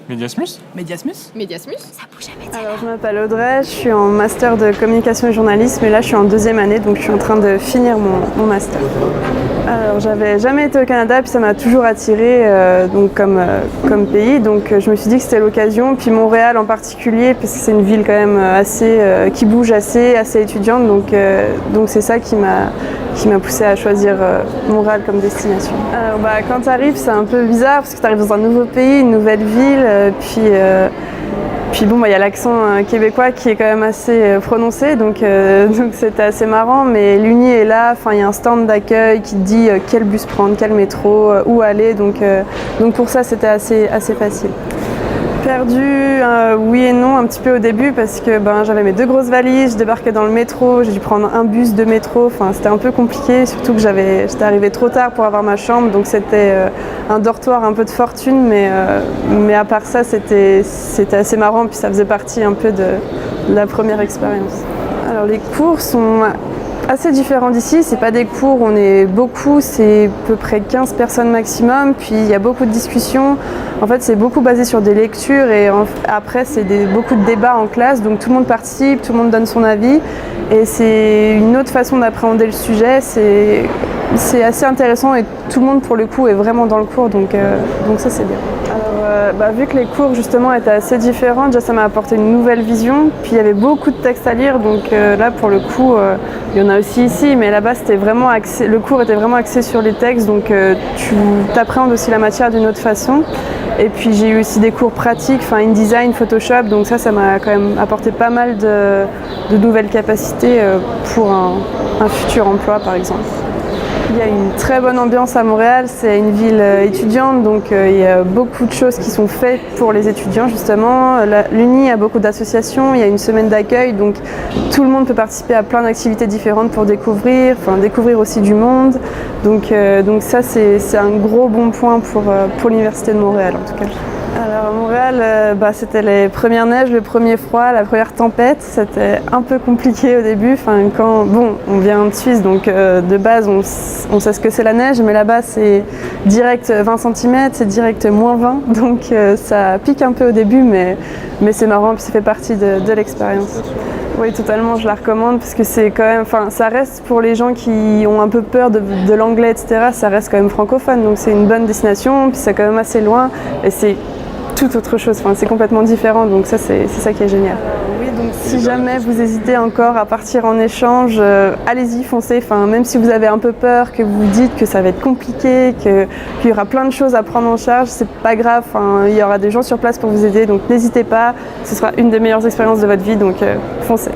Mediasmus? Mediasmus? Mediasmus? Alors, je m'appelle Audrey, je suis en master de communication et journalisme et là je suis en 2e année, donc je suis en train de finir mon master. Alors, j'avais jamais été au Canada, puis ça m'a toujours attirée donc comme pays, donc je me suis dit que c'était l'occasion. Puis Montréal en particulier, parce que c'est une ville quand même assez qui bouge assez étudiante, donc c'est ça qui m'a poussée à choisir Montréal comme destination. Alors, quand tu arrives, c'est un peu bizarre parce que tu arrives dans un nouveau pays, une nouvelle ville, puis bon, il y a l'accent québécois qui est quand même assez prononcé, donc c'était assez marrant, mais l'Uni est là, il y a un stand d'accueil qui te dit quel bus prendre, quel métro, où aller, donc pour ça c'était assez facile. Perdu, oui et non, un petit peu au début parce que j'avais mes 2 grosses valises, je débarquais dans le métro, j'ai dû prendre un bus de métro, c'était un peu compliqué, surtout que j'étais arrivée trop tard pour avoir ma chambre, donc c'était un dortoir un peu de fortune, mais à part ça c'était assez marrant, puis ça faisait partie un peu de la première expérience. Alors les cours sont assez différents d'ici, c'est pas des cours où on est beaucoup, c'est à peu près 15 personnes maximum, puis il y a beaucoup de discussions. En fait, c'est beaucoup basé sur des lectures et après, c'est beaucoup de débats en classe, donc tout le monde participe, tout le monde donne son avis et c'est une autre façon d'appréhender le sujet. C'est assez intéressant et tout le monde, pour le coup, est vraiment dans le cours, donc ça, c'est bien. Alors, vu que les cours, justement, étaient assez différents, déjà, ça m'a apporté une nouvelle vision, puis il y avait beaucoup de textes à lire, donc là, pour le coup, il y en a aussi ici, mais là-bas, le cours était vraiment axé sur les textes, donc tu appréhendes aussi la matière d'une autre façon. Et puis j'ai eu aussi des cours pratiques, InDesign, Photoshop, donc ça m'a quand même apporté pas mal de nouvelles capacités pour un futur emploi par exemple. Il y a une très bonne ambiance à Montréal, c'est une ville étudiante, donc il y a beaucoup de choses qui sont faites pour les étudiants justement. L'Uni a beaucoup d'associations, il y a une semaine d'accueil, donc tout le monde peut participer à plein d'activités différentes pour découvrir aussi du monde. Donc ça c'est un gros bon point pour l'Université de Montréal en tout cas. Alors à Montréal, c'était les premières neiges, le premier froid, la première tempête. C'était un peu compliqué au début. On vient de Suisse, donc de base on sait ce que c'est la neige, mais là-bas c'est direct 20 cm, c'est direct -20, donc ça pique un peu au début, mais c'est marrant, puis ça fait partie de l'expérience. Oui, totalement, je la recommande parce que c'est quand même, ça reste pour les gens qui ont un peu peur de l'anglais, etc. Ça reste quand même francophone, donc c'est une bonne destination, puis c'est quand même assez loin et c'est tout autre chose, c'est complètement différent, donc ça c'est ça qui est génial. Oui, donc si jamais vous hésitez encore à partir en échange, allez-y, foncez, même si vous avez un peu peur, que vous dites que ça va être compliqué, qu'il y aura plein de choses à prendre en charge, c'est pas grave, il y aura des gens sur place pour vous aider, donc n'hésitez pas, ce sera une des meilleures expériences de votre vie, donc foncez.